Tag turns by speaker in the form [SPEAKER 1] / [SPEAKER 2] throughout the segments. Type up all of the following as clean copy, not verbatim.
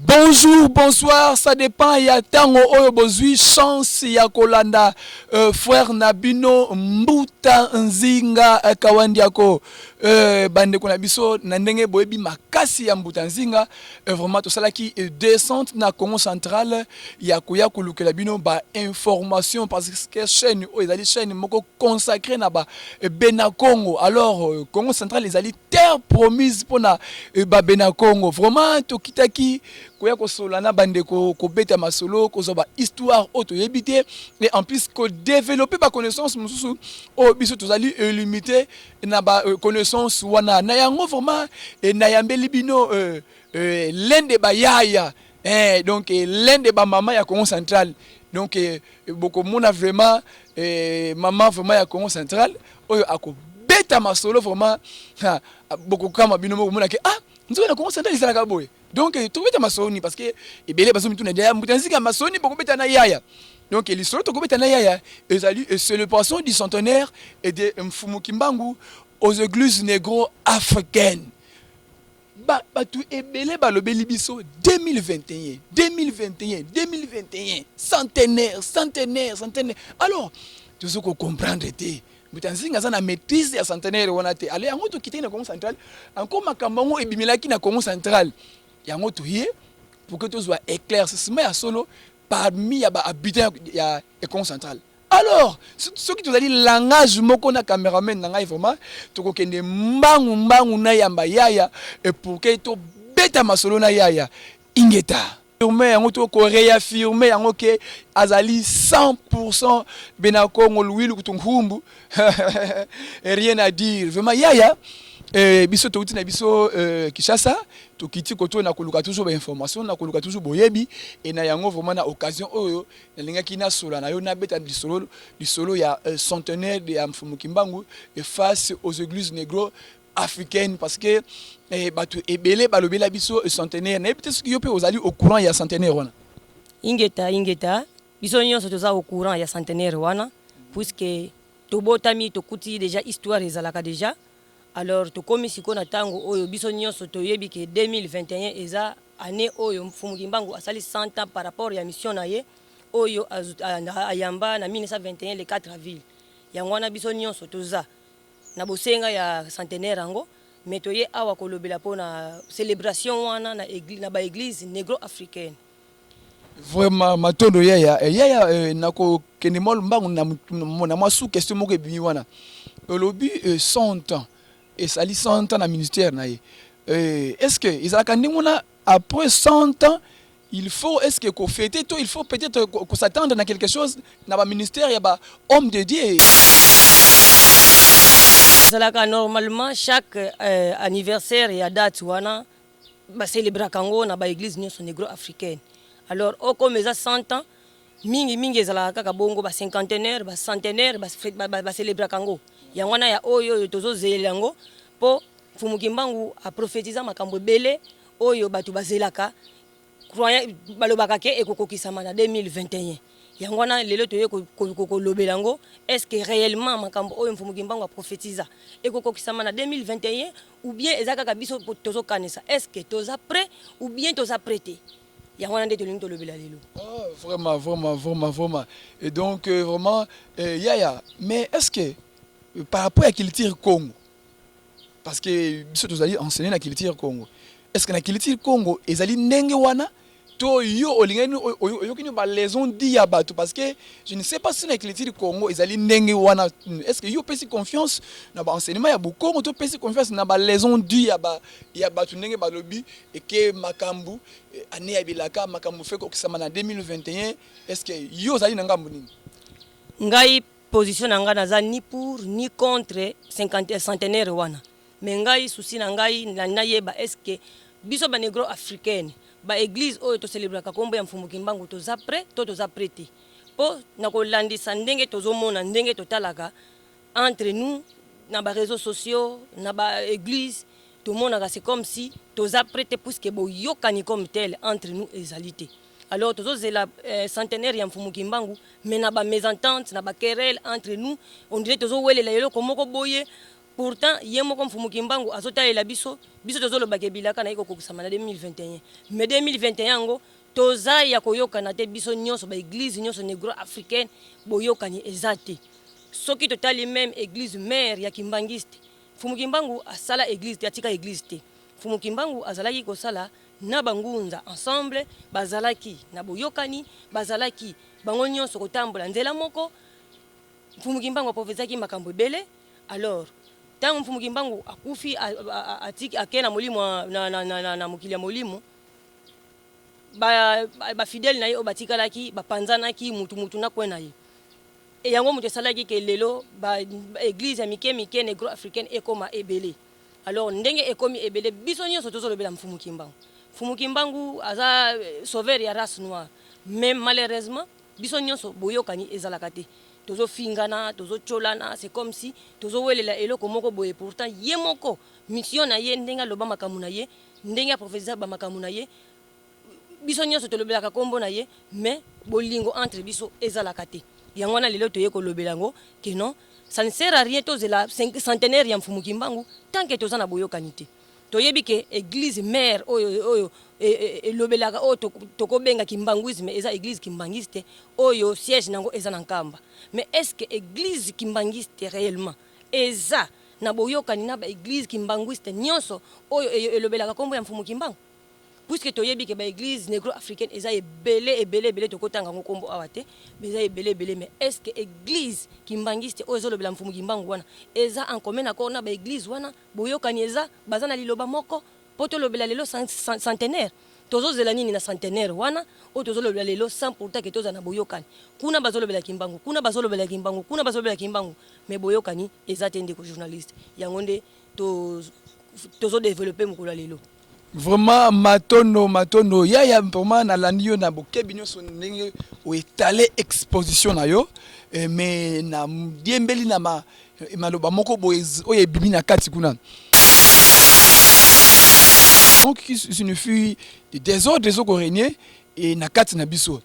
[SPEAKER 1] Bonjour, bonsoir, ça dépend. Il y a tant oyo bozui chance ya kolanda frère Nabino Mbuta Nzinga Kawandiako bande kona biso na ndenge boyebi makasi ya Mbuta Nzinga vraiment to salaki descente na Congo central ya koya kolukela bino ba information parce que chaîne ezali chaîne moko consacrée na ba Bena Congo. Alors Congo central ezali terre promise pona ba Bena Congo. Vraiment to kitaki koya kosolana bande ko beta masolo ko zoba histoire auto yebité et en plus ko développer ba connaissance mususu o biso tozali limité na ba connaissance wana na yango vraiment na yambeli bino l'un ba yaya donc l'un ba mama ya Congo central donc beaucoup mona vraiment maman vraiment ya Congo central oyo ako beta masolo vraiment beaucoup kama bino mona ke nous on a commencé à dire boy donc tu veux ta masoni parce que et belé bazo mituna derrière mutanzika masoni beaucoup beta na yaya donc l'histoire to beta na yaya c'est le poisson du centenaire et de Mfumu Kimbangu aux églises négro-africaines ba tu et belé balobeli biso 2021 centenaire alors tu veux comprendre té Mutanzinga za na maîtrise ya centenaire wana te ale yango to kité na Congo central encore makambango ebimelaki na Congo central yango to yé pour que tout soit éclaircissement ya solo parmi ya ba habitants ya Congo central. Alors ceux qui tozali langage moko na cameraman na ngai vraiment to ko kende mbangu na yamba yaya et pour que to beta masolo na yaya ingeta yango to ko réaffirmer yango ke azali 100% Bena Congo Louis Lukutunghumbu rien à dire vraiment yaya biso to uti na biso Kishasa to kiti koto na koluka toujours ba information na koluka toujours boyebi et na yango vraiment na occasion oyo na linga kina sola na yo na beta du solo ya centenaire de Mfumu Kimbangu et face aux églises négro africaine parce que batu ebele balobela biso centenaire na peut-être que yo pe ozali au courant ya centenaire wana
[SPEAKER 2] ingeta biso nyonso toza au courant ya centenaire wana puisque tobotami tokuti déjà histoire ezalaka déjà alors tokomi siko na tango oyo biso nyonso toyebi ke 2021 eza année oyo Mfumu Kimbangu asali 100 ans par rapport ya mission na ye oyo ayamba na 1921 le 4 avril yango wana biso nyonso toza na bosenga ya centenaire ango metoye awa kolobela pona célébration wana na église na ba église négro-africaine
[SPEAKER 1] vraiment matondo yaya nako kenemol mbangu na masu question moko ebimi wana lobi 100 ans et sali 100 ans na ministère na est-ce que izaka ndimona après 100 ans il faut est-ce que ko fêter il faut peut-être qu'on s'attendre à quelque chose na ba ministère ya ba homme de Dieu.
[SPEAKER 2] Normalement, chaque anniversaire et à date, wana ba célébrer Congo na ba église nyonso négro-africaine. Alors, comme ils ont 100 ans, mingi ezalaka ka bongo ba cinquantenaire, ba centenaire, ba célébrer Congo. Ya wana ya oyo tozo zelango po Mfumu Kimbangu a prophétisé makambo belé oyo batu bazelaka croyant balobaka ke ekokokisama na 2021. Yangwana lelo toye ko lobelango est-ce que réellement makambo oyo Mfumu Kimbangu a prophétisé ekokokisama na 2021 ou bien ezaka kabiso tozo kanisa est-ce que toza prêt ou bien toza prêté yangwana nde tolingi to lobela lelo
[SPEAKER 1] vraiment et donc vraiment yaya mais est-ce que par rapport à culture Congo parce que biso tozali enseigner na culture Congo est-ce que na culture Congo ezali ndenge wana to yo olingani oyokini ba raison di ya bato parce que je ne sais pas si na culture Congo ezali ndenge wana est-ce que yo pesi confiance na ba enseignement ya Congo to pesi confiance na ba raison di ya bato ndenge balobi et que makambu année ya bilaka makambu fait kokisama na 2021 est-ce que yo zali na ngambu nini
[SPEAKER 2] ngai position na nga naza ni pour ni contre 50 centenaire wana mais ngai souci na ngai na yeba est-ce que biso ba négro africaine ba église oyo to célébrer ka kombo ya Mfumu Kimbangu toza prêt toza prêté po na ko landisa ndenge tozomona ndenge totalaka entre nous na ba réseaux sociaux na ba église tout le monde c'est comme si toza prêté puisque bo yokani comme tel entre nous ezalité alors tozo zela centenaire ya Mfumu Kimbangu mais na ba mésentente na ba querelle entre nous on dirait tozo welela yelo komoko boye pourtant ye moko mfumu kimbangu azotalela biso tozolobaka ebilaka na ye kokokisama na 2021 mais 2021 ngo toza ya koyokana te biso nyonso baeglise nyonso négro africaine boyokani eza te soki totali même église mère ya kimbangiste mfumu kimbangu asala église te atika église te mfumu kimbangu azalaki kosala na bangunza ensemble bazalaki na boyokani bazalaki bango nyonso kotambola nzela moko mfumu kimbangu aprofesaki makambo ebele alors tango mfumu kimbangu akufi atiki akena molimo na mokili ya molimo ba fidèle na ye obatikalaki bapanzanaki mutu na kwena ye et yango mutu esalaki ke lelo ba église ya mike négro africaine ekoma ebele alors ndenge ekomi ebele biso nyonso tozolobela mfumu kimbangu mfumu kimbangu aza sauveur ya race noire mais malheureusement biso nyonso boyokani ezalaka te tozofingana tozocholana c'est comme si tozowelela eloko moko boye pourtant ye moko mission na ye ndenge aloba makambo na ye ndenge aprofesa bamakambo na ye biso nyonso tolobelaka kombo na ye mais bolingo entre biso ezalaka te yango wana lelo toye kolobela ngo que non ça ne sert à rien tozela centenaire ya mfumu kimbangu tant que toza na boyokani te toyebi ke église mère oyo elobelaka oyo tokobenga kimbanguisme eza église kimbangiste oyo siège nango eza na nkamba mais est-ce que église kimbangiste réellement eza na boyokani na ba église kimbanguiste nyonso oyo elobelaka kombo ya mfumu kimbangu puisque toyebi ke ba église négro africaine eza ebele tokotanga ngo kombo awa te eza ebele mais est-ce que église kimbangiste oyo ezolobela mfumu kimbangu wana eza en commun accord na ba église wana boyokani eza baza na liloba moko po tolobela lelo centenaire tozozela nini na centenaire wana oyo tozolobela lelo sans pourtant ke toza na boyokani kuna bazolobela kimbangu mais boyokani eza te ndeko journaliste yango nde tozodévelopper mokolo lelo.
[SPEAKER 1] Vraiment matono ya vraiment na landio na bokebi nyonso ndenge o étaler exposition na yo mais na diembeli na maloba moko boye oye bimi na kati kuna donc qui signifie des désordres ko régner et na kati na biso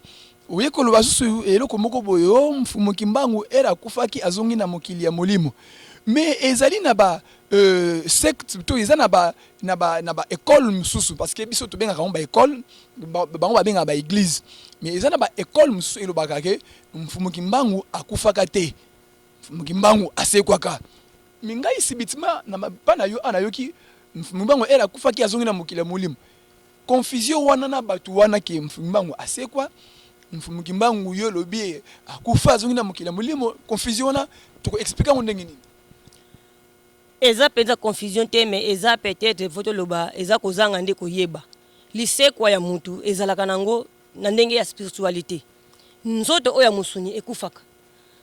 [SPEAKER 1] oye ko loba susu eloko moko boye mfumu kimbangu era kufaki azongi na mokili ya molimo mais ezali na ba secte to eza na ba école mususu parce que biso to benga ba école bango ba benga ba église mais eza na ba école mususu elobaka ke mfumu kimbangu akufaka te mfumu kimbangu asekwaka mingai sibitima na bana yo anayoki mfumu kimbangu era akufaki azongi na mokili ya molimo confusion wana na batu wana ke mfumu kimbangu asekwa mfumu kimbangu yo lobi akufa azongi na mokili ya molimo confusion wana to expliquer ndenge nini
[SPEAKER 2] eza penza confusion te mais eza peut-être photo loba eza kozanga nde koyeba lisekwa ya mutu ezalaka nango na ndenge ya spiritualité nzoto oya musuni ekufaka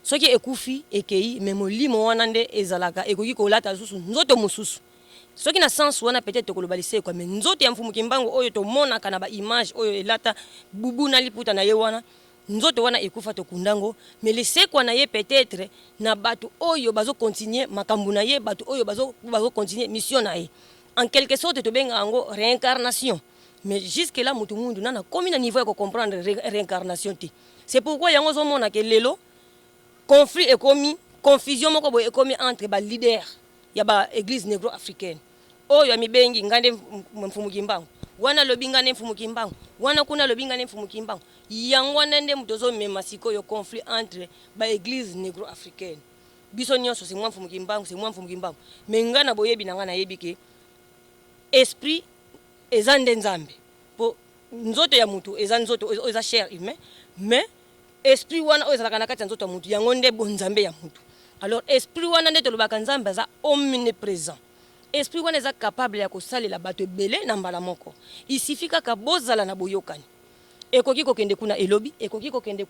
[SPEAKER 2] soki ekufi ekei mais molimo wana nde ezalaka ekoki kolata susu nzoto mususu soki na sens wana peut-être koloba lisekwa mais nzoto ya mfumu kimbangu oyo tomonaka na ba image oyo elata bubu na liputa na ye wana nzoto wana ekufa tokundango mais lisekwa na ye peut-être na batu oyo bazo continuer makambu na ye batu oyo bazo continuer mission na ye en quelque sorte to benga ango réincarnation mais jusque là mutu mundu nana komi na niveau ya ko comprendre réincarnation ti c'est pourquoi yango zo mona ke lelo conflit ekomi confusion moko boye ekomi entre ba leader ya ba église négro africaine oyo mibengi ngande mfumu kimbangu wana lobi ngane mfumu kimbangu wana kuna lobi ngane mfumu kimbangu yango wana nde mutozo mema sikoyo conflit entre ba église négro africaine biso nyonso c'est moi mfumu kimbangu mais ngana boyebi na ngana yebi ke esprit eza nde nzambe po nzoto ya mutu eza nzoto eza chair humain mais esprit wana oyo ezalaka na kati ya nzoto ya mutu yango nde bonzambe ya mutu alors esprit wana nde tolobaka nzambe aza omniprésent esprit wana eza capable ya kosalela bato ebele na mbala moko il kaka bozala na boyokani ekoki kokende kuna elobi ekoki kokende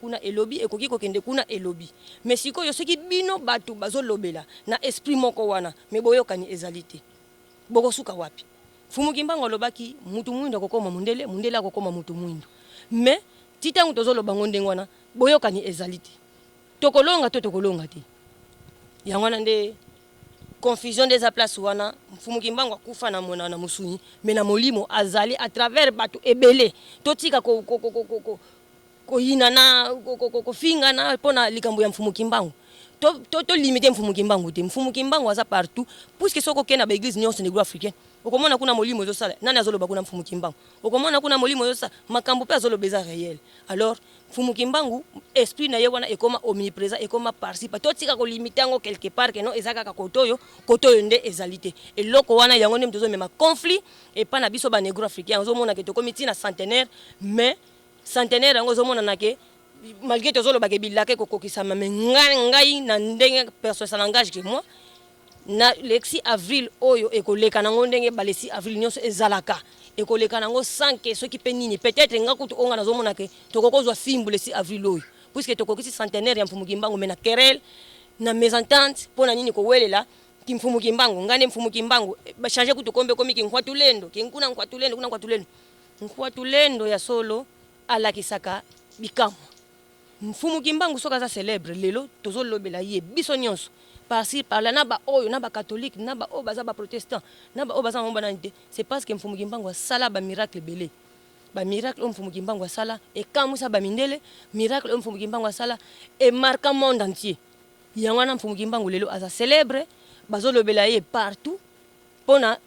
[SPEAKER 2] kuna elobi mais sikoyo soki bino bato bazolobela na esprit moko wana me boyokani ezali te bokosuka wapi mfumu kimbangu alobaki mutu mwindo akokoma mundele akokoma mutu mwindo mais titangu tozoloba ngo ndenge wana boyokani ezali te tokolonga te yango wana nde confusion des place wana mfumu kimbangu akufa na mona na musuni mais na molimo azali à travers bato ebele totika ko yina na ko finga na pona likambo ya mfumu kimbangu to limiter mfumu kimbangu te mfumu kimbangu aza partout puisque soko kena ba église nyonso négro africaine okomona kuna molimo zo sala nani azoloba kuna mfumu kimbangu okomona kuna molimo zo sala makambo pe azoloba eza réel alors mfumu kimbangu esprit na ye wana ekoma omniprésent ekoma participe to tika ko limiter ngo quelque part que non ezaka ka kotoyo nde ezalité et loko wana yango nde mtozo mema conflit et pas na biso ba négro africain ozomona ke to komiti na centenaire mais centenaire yango ozomona na ke malgré tozolo bakebilaka kokokisama mais ngai na ndenge personne ça n'engage que moi na le 6 avril oyo ekoleka nango ndenge ba le 6 avril nyonso ezalaka ekoleka nango sans que ceux qui pe nini peut-être ngakutu onga nazomona ke tokokozwa fimbu le 6 avril oyo puisque tokokisi centenaire ya mfumu kimbangu mais na querelle na mésentente pona nini ko welela ki mfumu kimbangu ngane mfumu kimbangu ba changer kutu kombe komi ki nkwatulendo ki nkuna nkwatulendo kuna nkwatulendo ya solo alakisaka bikamu mfumu kimbangu soka za célèbre lelo tozolobela ye biso nyonso par-ci par-là na ba oyo na ba catholique na ba oyo baza ba protestant na ba oyo baza mbona nite c'est parce que mfumu kimbangu asala ba miracle belé ba miracle mfumu kimbangu asala e kamusa ba mindele miracle mfumu kimbangu asala e marque monde entier yango na mfumu kimbangu lelo aza célèbre bazolobela ye partout pona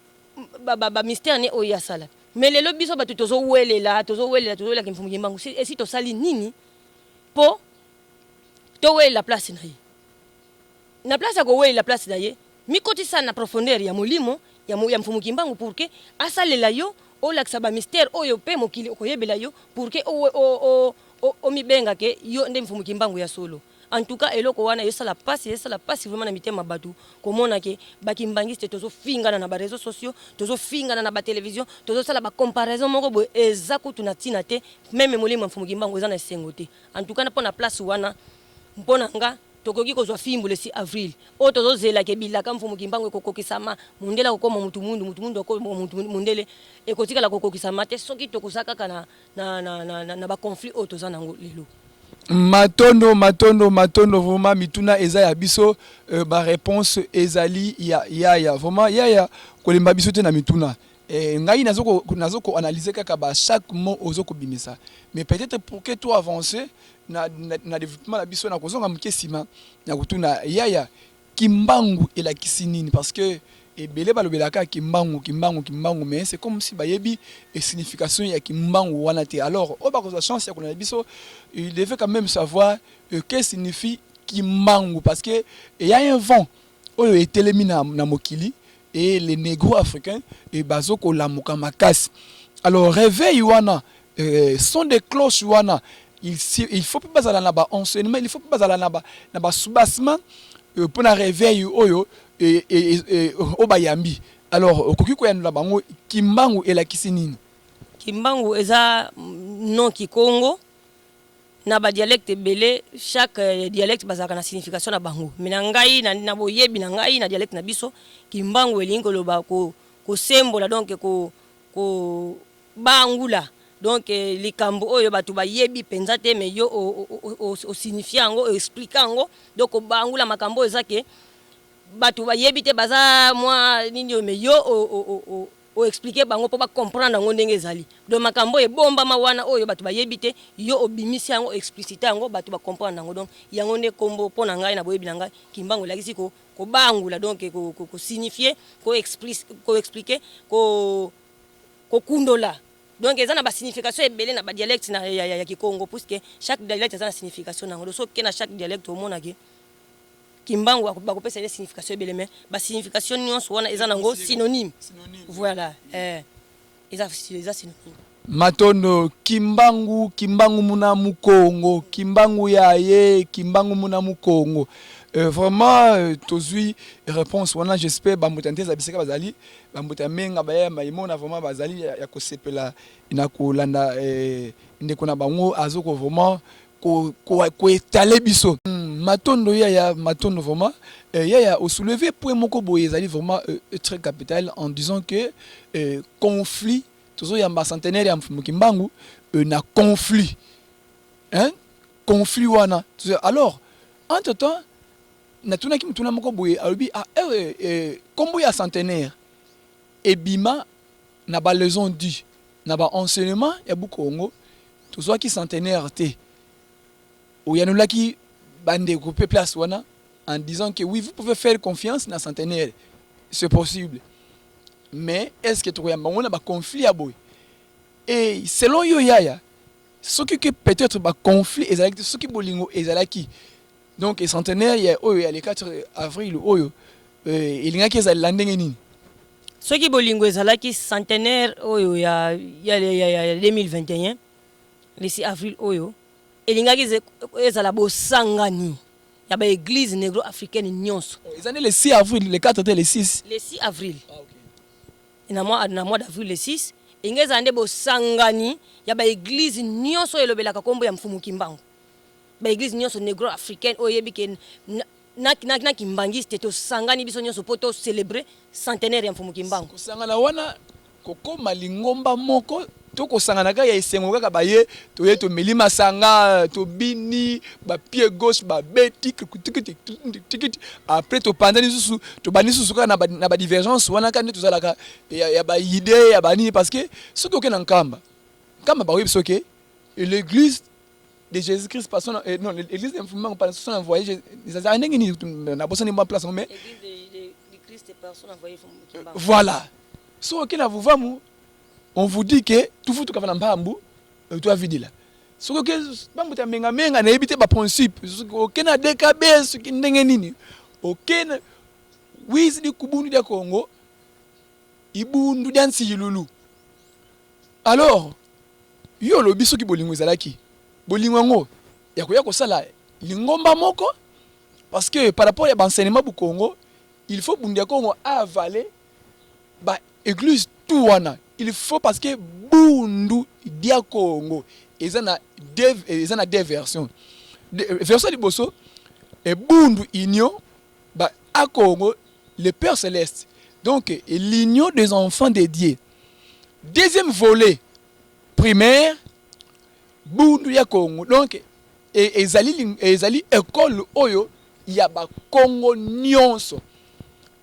[SPEAKER 2] ba mystère ne oyo asala mais lelo biso ba tozowelela ki mfumu kimbangu si to sali nini po to la place na ye na place ko la place na ye mi kotisa na profondeur ya molimo ya mfumu kimbangu pour que asalela yo o laksa ba mystère oyo pe mokili okoyebela yo pour que o mi benga ke yo nde mfumu kimbangu ya solo en tout cas eloko wana yo sala passe vraiment na mitema batu komona ke bakimbangiste tozo fingana na ba réseaux sociaux tozo fingana na ba télévision tozo sala ba comparaison moko bo ezakutu na tina te même molimo mfumu kimbangu eza na sengote en tout cas na pona place wana mpona nga tokoki kozwa fimbu le 6 avril o tozo zela ke bilaka mfumu kimbangu kokokisama mundela kokoma mutu mundu kokoma mutu mundele ekotikala kokokisama te soki tokozaka kana na ba conflit o toza nango lelo
[SPEAKER 1] matondo vraiment mituna eza ya biso ba réponse ezali ya vraiment ya kolemba biso te na mituna ngai nazoko analyser kaka ba chaque mot ozoko bimisa mais peut-être pour que toi avancer na développement la biso na kozonga mkesima na kutuna ya kimbangu ela kisinini parce que ebele balobelaka kimbangu mais c'est comme si bayebi et signification ya kimbangu wana te alors o ba ko chance ya kona biso il devait quand même savoir que signifie kimbangu parce que il y a un vent oyo etelemi na mokili et les négros africains et bazoko la mukamakasi alors réveil wana sont des cloches wana il faut pas bazala na ba enseignement il faut pas bazala na ba soubassement pour na réveil oyo obayambi alors okoki koyanola bango kimbangu elakisi nini
[SPEAKER 2] kimbangu eza non kikongo na ba dialecte belé chaque dialecte bazaka na signification na bango mina ngai na boyebi na ngai na dialecte na biso kimbangu elingo loba ko sembola donc ko bangula donc likambo oyo batu bayebi penza te mais yo o signifiango o explicango donc bangula makambo ezake batu bayebi te baza moi nini mais yo o expliquer bango po ba comprendre ngo ndenge ezali donc makambo e bomba mawana oyo batu bayebi te yo obimisi yango expliciter yango batu ba comprendre ngo donc yango ne kombo pona ngai na boyebi na ngai kimbangu lakisi ko bangula donc ko signifier ko expliquer ko kundola donc eza na ba signification ebele na ba dialecte na ya Kikongo puisque chaque dialecte eza na signification nango so ke na chaque dialecte omona ke kimbangu bakopesa ile signification ebele mais ba signification nyonso wana eza nango synonyme voilà eza synonyme
[SPEAKER 1] matondo kimbangu muna mukongo kimbangu yaye kimbangu muna mukongo vraiment tozui réponse wana j'espère bamutanteza biseka bazali bamutamenga baya maimona vraiment bazali ya kosepela ina kolanda ndeko na bango azoko vraiment ko étaler biso matondo ya matondo vraiment ya au soulever point moko boye ezali vraiment très capital en disant que conflit toujours yamba centenaire ya mfumukimbangu na conflit conflit wana alors entre temps na tuna ki mtuna moko boye alobi kombo ya centenaire ebima na ba leçon dit na ba enseignement ya bukongo toujours ki centenaire te oyanulaki bande ko pe place wana en disant que oui, vous pouvez faire confiance dans le centenaire. C'est possible. Mais est-ce que tu as un conflit à boy? Et selon yo yaya, ce qui peut-être un conflit, ce qui bolingo ezalaki. Donc le centenaire, il y a le 4 avril, il y a qui est landing.
[SPEAKER 2] Ce qui bolingo ezalaki centenaire, il y a 2021, le 6 avril, il y a qui est la Bosangani. Il y a l'église négro-africaine nyonso.
[SPEAKER 1] Ils années le 6 avril, le 4 le 6.
[SPEAKER 2] Le 6 avril.
[SPEAKER 1] Ah, ok.
[SPEAKER 2] Et dans le mois d'avril le 6, il y a Bosangani, il y a l'église nyonso elobelaka kombo ya mfumu kimbangu. L'église nyonso négro-africaine oyebike na kimbangiste to sangani biso nyonso poto célébrer centenaire ya mfumu kimbangu.
[SPEAKER 1] Kusangana wana koko malingomba moko to kosangana ka ya esengo kaka baye to ye to melima sanga to bini ba pied gauche ba beti tikiti après to pandani susu to bani susu ka na ba divergence wana ka to zalaka ya ba idée ya bani parce que ce que na nkamba ba oui soke l'église de Jésus-Christ personne non l'église de mfumu pas son envoyé les années ni na bossa ni ma place mais
[SPEAKER 2] l'église de Christ personne envoyé mfumu kimbangu.
[SPEAKER 1] Voilà. So ok na vous vamu on vous dit que tout fout ka na mbambu tu as vidé là. So ok bambu ta menga na ebité ba principe ok na DKB ce qui ndenge nini. Ok na wizi di kubundu dia Congo ibundu dansi yilulu. Alors yo lo biso ki bolingo ezalaki. Bolingo ngo ya koya ko sala lingomba moko parce que par rapport à l'enseignement du Congo, il faut bundia Congo avaler ba église tout wana. Il faut parce que bundu dia Congo ils en a deux versions. Version du bosso et bundu union ba à Congo le Père céleste. Donc l'union des enfants dédiés. Deuxième volet primaire bundu ya Congo. Donc ezali école oyo ya ba Congo nyonso.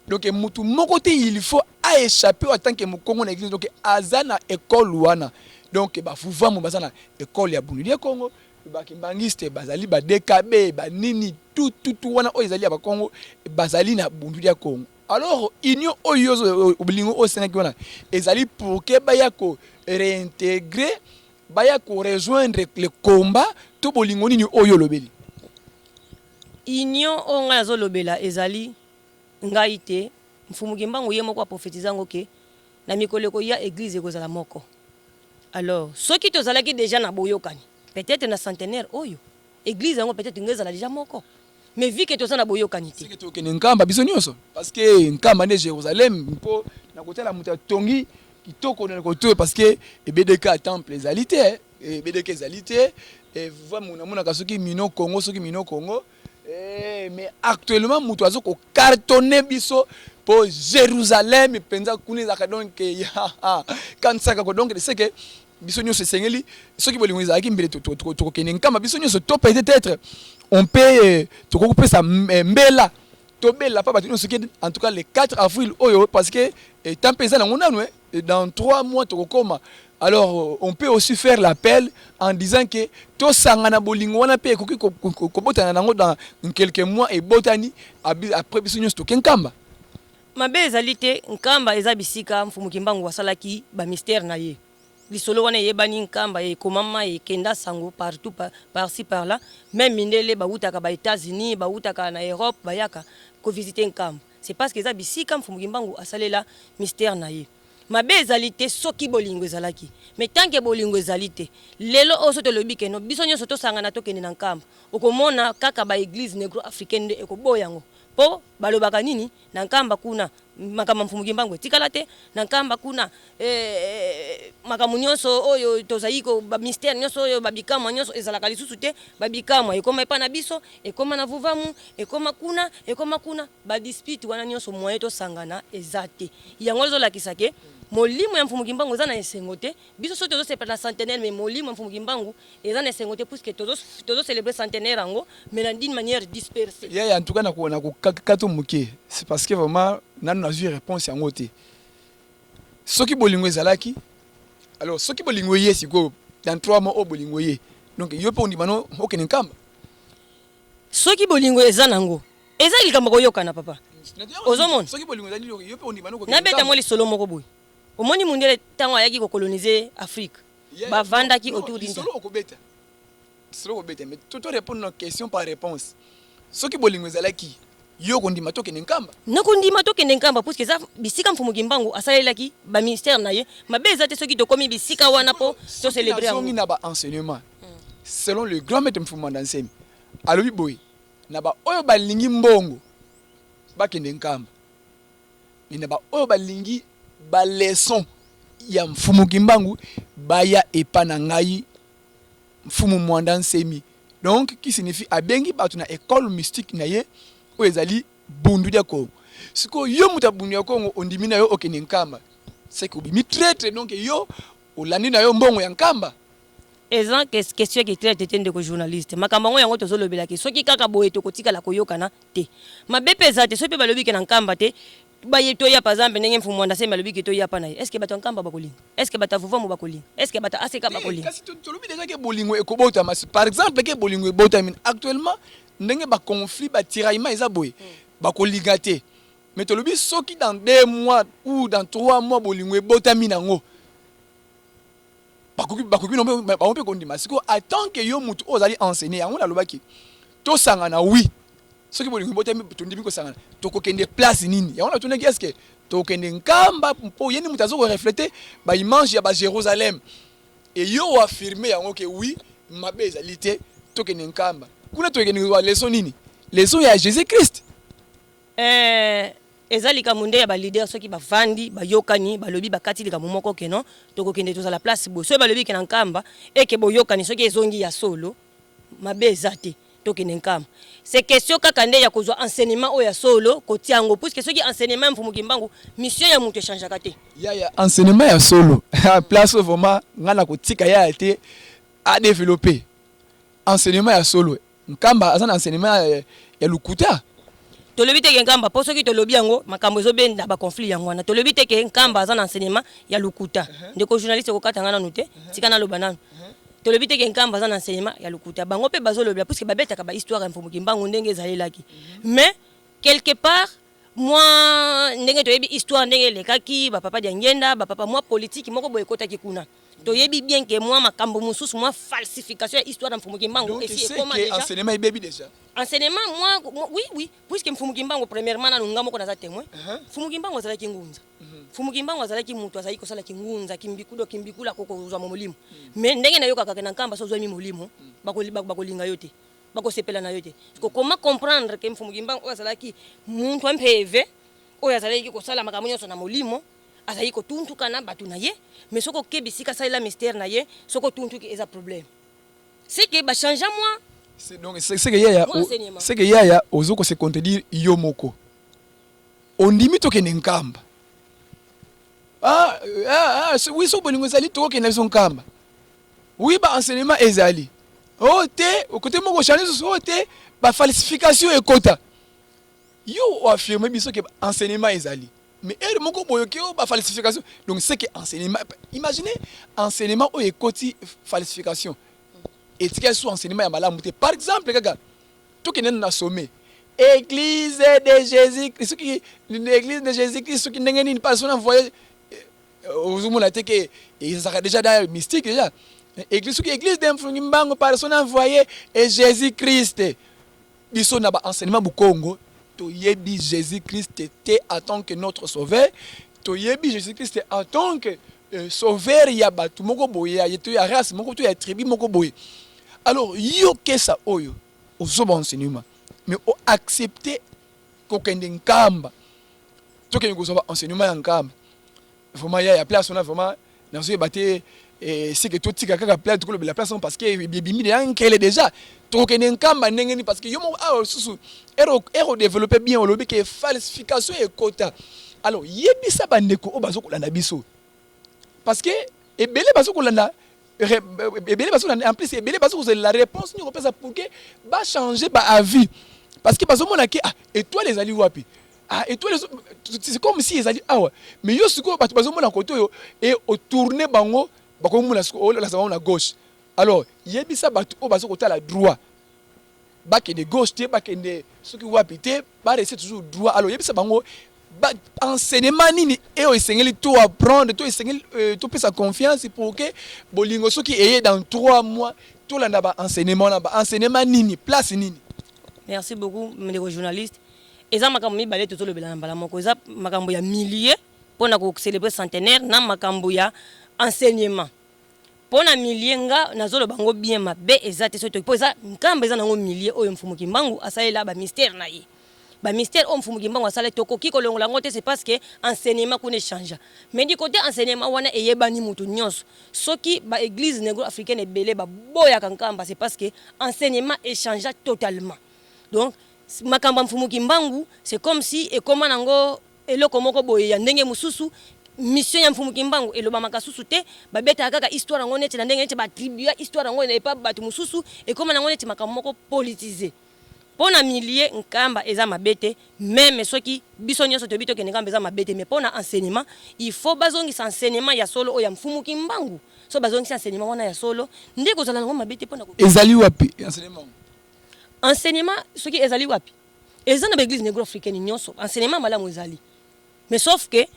[SPEAKER 1] Donc mutu moko te il faut a échapper en tant que Congo na église donc azana école wana. Donc ba fuvamu bazana école ya bundu ya Congo ba kimbangiste bazali ba DKB ba nini tout wana oyo ezali ya ba Congo bazali na bundu ya Congo. Alors union oyo obilingo o senaki wana ezali pour que ba ya ko réintégrer baya ko rejoindre le combat to bolingo nini oyo lobeli
[SPEAKER 2] union onga zo lobela ezali ngai te mfumu kimbangu ye moko prophétisanga ke na mikoleko ya église ekozala moko. Alors soki tozalaki déjà na boyokani peut-être na centenaire oyo église yango peut-être ngezala déjà moko mais vu que tozana boyokani te
[SPEAKER 1] c'est que tokene nkamba biso nyonso parce que nkamba ne Jérusalem mpo na kotala muta tongi kitoko na koto parce que BDK temple ezalité BDK ezalité et vraiment mona kasoki mino Congo soki mino Congo mais actuellement muto azo ko cartonner biso pour Jérusalem penza kuni za donc ya quand ça ko donc c'est que biso nyonso sengeli soki bolingo ezaki mbele to kene nkamba biso nyonso to peut-être on peut to ko pesa mbela tobela pas batino soki en tout cas le 4 avril oyo parce que tant pesa na ngona dans 3 mois to koma. Alors on peut aussi faire l'appel en disant que to sangana bolingo wana pe ko botana nango dans quelques mois et botani après biso nyonso to kenkamba
[SPEAKER 2] mabe ezalité nkamba ezabisika mfumu kimbangu wasalaki ba mystère na ye lisolo wana yebani nkamba e komama e kenda sango partout par-ci par là même mindele ba utaka ba États-Unis ba utaka na Europe ba yaka ko visiter nkamba c'est parce que ezabisika mfumu kimbangu asalela mystère na ye mabe ezalité soki bolingo ezalaki mais tant que bolingo ezalité lelo oso to lobike no biso nyonso to sangana to kende na nkamba okomona kaka ba église négro-africaine de ekoboyango po balobaka nini na nkamba kuna makama mfumu kimbangu tikala te na nkamba kuna makamu nyonso oyo tozayiko ba mystère nyonso oyo babikama nyonso ezalaka lisusu te babikama ekoma epa na biso ekoma na vuvamu ekoma kuna ba dispute wana nyonso moye to sangana ezate yango zolakisa ke molimo ya mfumu kimbangu eza na esengo te biso so tozo sepela centenaire mais molimo ya mfumu kimbangu eza na esengo te puisque tozo célébrer centenaire yango mais d'une manière dispersée.
[SPEAKER 1] En tout cas na ko kato muke c'est parce que vraiment nanu na eu réponse yango te soki bolingo ezalaki alors soki bolingo ye siko dans 3 mois o bolingo ye donc yo pe on dit bano okene nkamba
[SPEAKER 2] soki bolingo eza nango eza likambo koyokana papa ozomona
[SPEAKER 1] soki bolingo ezali yo pe ondima noko
[SPEAKER 2] nabeta mo lisolo moko boye omoni mundele ntango ayaki kokolonize afrique bavandaki autour d'une
[SPEAKER 1] solo okobeta mais to répondre na question par réponse soki bolingo ezalaki yo kondima tokende nkamba
[SPEAKER 2] nakondima tokende nkamba puisque eza bisika mfumuki mbangu asalelaki baministère na ye mabe eza te soki tokomi bisika wana po tocelebre yango
[SPEAKER 1] na baenseignement selon le grand maître Mfumu Nsemi alobi boye na baoyo balingi mbongo bakende nkamba mais na baoyo balingi baleson ya mfumuki mbangu baya epa na ngai Mfumu Mwanda Nsemi. Donc qui signifie abengi batu na école mystique na ye oyo ezali bundu dia Kongo. Siko yo muta bundu ya Kongo ondimi na yo okende nkamba. C'est que obimi traître donc yo olandi na yo mbongo ya nkamba.
[SPEAKER 2] Eza question qui traite tete ndeko journaliste. Makambo ngo yango tozolobela ke soki kaka boye tokotika la koyokana te. Mabepe za te soki balobi ke na nkamba te. Baye to ya par exemple ndenge Mfumu Mwanda Nsemi balobi ke to ya pa na ye. Est-ce que bata nkamba bakolinga? Est-ce que bata vuva mo bakolinga? Est-ce que bata aseka bakolinga?
[SPEAKER 1] Kasi tolobi déjà ke bolingo ekobota mas par exemple ke bolingo ebota min actuellement ndenge ba conflit ba tiraillement eza boye bakolinga te. Mais tolobi soki dans 2 mois ou dans 3 mois bolingo ebota minango bakoki no ba mpe kondima siko attend que yo mutu ozali enseigner yango la lobaki to sangana oui soki bolingo ebota mi tondimi ko sangana to kokende place nini yango la toneki est-ce que to kokende nkamba mpo yeni mutu azo ko refléter ba image ya ba Jérusalem et yo affirmer yango que oui mabe ezali te to kende nkamba kuna to kende wa leçon nini leçon ya Jésus-Christ
[SPEAKER 2] ezali kamunde ya ba leader soki bavandi bayokani balobi bakati lika momoko ke non tokokende tozala place bo so balobi ke na nkamba eke boyokani soki ezongi ya solo mabe ezate tokende nkamba c'est question kaka nde ya kozwa enseignement o ya solo kotiango puisque soki enseignement Mfumuki mbangu mission ya mutu change kate
[SPEAKER 1] ya enseignement ya solo place vraiment ngana kotika ya te a développer enseignement ya solo nkamba azana enseignement ya lukuta
[SPEAKER 2] tolobi te ke nkamba po soki tolobi yango makambo ezobenda ba conflit yango wana tolobi te ke nkamba aza na enseignement ya lukuta ndeko journaliste ko katanga nanu te tika na loba nanu tolobi te ke nkamba aza na enseignement ya lukuta bango pe bazolobela puisque babetaka ba histoire ya Mfumuki mbangu ndenge ezalelaki mais quelque part moi ndenge toyebi histoire ndenge lekaki ba papa dia ngenda ba papa moi politique moko boye kotaki kuna toyebi bien que moi makambo mususu moi falsification ya histoire ya Mfumuki mbangu
[SPEAKER 1] et c'est comment déjà enseignement ibebi déjà
[SPEAKER 2] enseignement moi oui puisque Mfumuki mbangu premièrement na ngamo ko naza témoin Mfumuki mbangu azalaki ngunza Mfumuki mbangu azalaki mutu azali ko sala kingunza kimbikula ko kozwa molimo mais ndenge na yoka na nkamba so zwa mi molimo bakolinga yote bakosepela na yote comment comprendre que Mfumuki mbangu azalaki muntu ampeve oyo azalaki ko sala makambo nyonso na molimo azali ko tuntuka na batu na ye mais soko kebisika sala mystère na ye soko tuntuki eza problème c'est que ba changer moi
[SPEAKER 1] c'est donc c'est que yaya ozoko se contredire yo moko ondimi to kende nkamba oui so bolingo ezali to kende so nkamba oui ba enseignement ezali te au côté moko changer so te ba falsification ekota yo affirme biso que enseignement ezali mais elle moko boyoke ba falsification donc c'est que enseignement imaginez enseignement o ekoti falsification et que soit enseignement ya malamu te par exemple kaka to kenen na sommet église de Jésus-Christ qui l'église de Jésus-Christ qui ndenge ni personne envoyé aux hommes la te que ils ça déjà dans mystique déjà église qui église de Mfumuki mbangu personne envoyé et Jésus-Christ biso na ba enseignement bu Congo to yebi Jésus-Christ était en tant que notre sauveur to yebi Jésus-Christ en tant que sauveur ya batu moko boye ya to ya race moko to ya tribu moko boye alors yo kesa oyo ozoba enseignement mais o accepter ko kende nkamba to kende ko zoba enseignement ya nkamba vraiment ya place on a vraiment na zo baté c'est que tout tika kaka place to la place parce que bimi de nkele déjà to kende nkamba ndenge ni parce que yo mo susu ero développer bien o lobi que falsification et quota alors yebisa bandeko o bazokolanda biso parce que ebele bazokolanda en plus ebele la réponse ni repose pour que ba changer ba avis parce que bazomona que étoile les ali wapi étoile c'est comme si les ali mais yo siko bazomona koto yo et au tourner bango bakomona siko la savon la gauche alors yebisa batu o bazokota la droit bakende gauche te bakende soki wapi te bareste toujours droit. Alors yebisa bango enseignement nini eo esengeli to apprendre to esengeli to pesa confiance pour que bolingo soki eye dans 3 mois to landa ba enseignement nini place nini.
[SPEAKER 2] Merci beaucoup mes journalistes. Eza makambo mibale tozolobela na mbala moko eza makambo ya millier pona ko célébrer centenaire na makambo ya enseignement. Pona millier nga nazolo bango bien mabe eza te soto po eza nkamba eza nango millier oyo mfumu kimbangu asalela ba mystère na ye. Ba mystère o mfumu kimbangu asala toko kiko longola ngote c'est parce que enseignement kone change. Mais du côté enseignement wana eyebani mutu nyonso. Soki ba église négro-africaine ebele ba boya kankamba c'est parce que enseignement échange totalement. Donc makamba mfumu kimbangu c'est comme si et comment nango eloko moko boye ya ndenge mususu mission ya mfumu kimbangu eloba makasusu te babeta kaka histoire ngo neti na ndenge neti ba tribu histoire ngo ne pas batu mususu et comment nango neti makambo moko politisé pona millier nkamba eza mabete même soki biso nyonso to bito ke nkamba eza mabete mais pona enseignement il faut bazongi enseignement ya solo o ya mfumu kimbangu so bazongi enseignement wana ya solo ndeko zala ngo mabete pona
[SPEAKER 1] ezali wapi
[SPEAKER 2] enseignement soki ezali wapi eza na église négro-africaine nyonso enseignement malamu ezali mais sauf que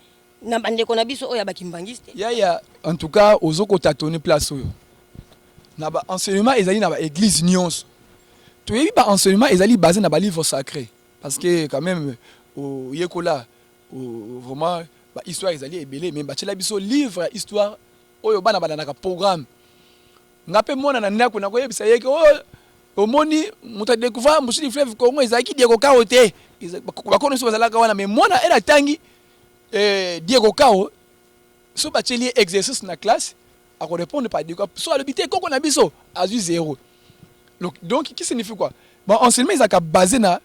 [SPEAKER 2] na bandeko na biso oya bakimbangiste
[SPEAKER 1] ya en tout cas ozoko tatone place oyo na ba enseignement ezali na ba église nyonso to yebi ba enseignement ezali basé na ba livre sacré parce que quand même au yekola vraiment ba histoire ezali ebele mais ba tshela biso livre histoire oyo bana balanaka programme ngape mona na ndako na koyebisa yeke omoni muta découvrir mushi fleuve Congo ezaki Diego Kao te bakono so bazalaka wana mais mona era tangi Diego Kao so bacheli exercice na classe a répondre par Diego so alobité koko na biso azu 0. Donc qui signifie quoi? Bon enseignement ezaka basé na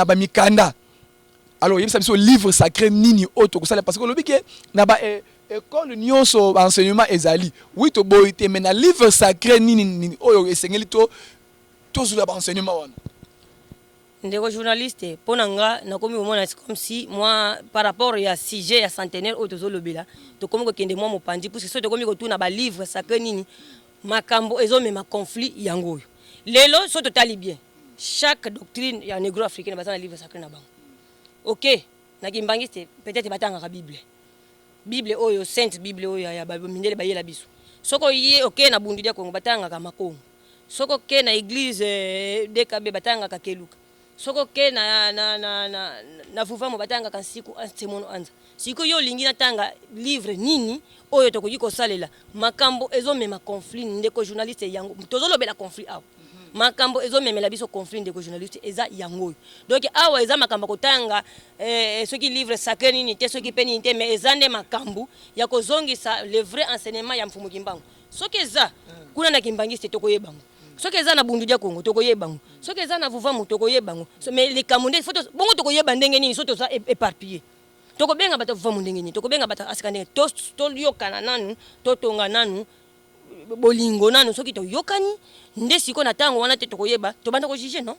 [SPEAKER 1] ba mikanda. Alors yebisa biso livre sacré nini auto ko sala parce que lobike na ba école nyonso enseignement ezali oui to boité mais na livre sacré nini oyo esengeli to sur l'enseignement wana.
[SPEAKER 2] Ndeko journaliste ponanga nakomi omona comme si moi par rapport ya sujet ya centenaire auto zolobela to komi ko kende moi mopandi parce que so to komi ko tuna ba livre sacré nini makambo ezomema conflit yango oyo lelo so to tali bien chaque doctrine ya négro africaine bazana livre sacré na bango OK na kimbangiste peut-être batanga ka bible oyo sainte bible oyo ya mindele bayela biso soko ye OK na bundu dia Kongo batanga ka makongo soko ke na église DKB batanga ka keluka soko ke na vuvamo batanga ka siku ansemono anza siku yo lingi na tanga livre nini oyo to kuyiko salela makambo ezomema conflit ndeko journaliste yango tozolobela conflit awo makambo ezomemela biso conflit ndeko journaliste eza yango donc awa eza makambo kotanga soki livre sacré nini te soki pe nini te mais ezande makambo ya kozongisa le vrai enseignement ya mfumu kimbangu soki eza kuna na kimbangiste tokoyebango soki eza na bundu dia Kongo tokoyebango soki eza na vuvamu tokoyebango mais les kamunde photo bongo tokoyeba ndenge nini soto za éparpillé tokobenga bato vuvamu ndenge nini tokobenga bato asikane to yokana nanu to tonga nanu bolingo nanu soki to yokani nde siko na tango wana te tokoyeba to banda ko juger non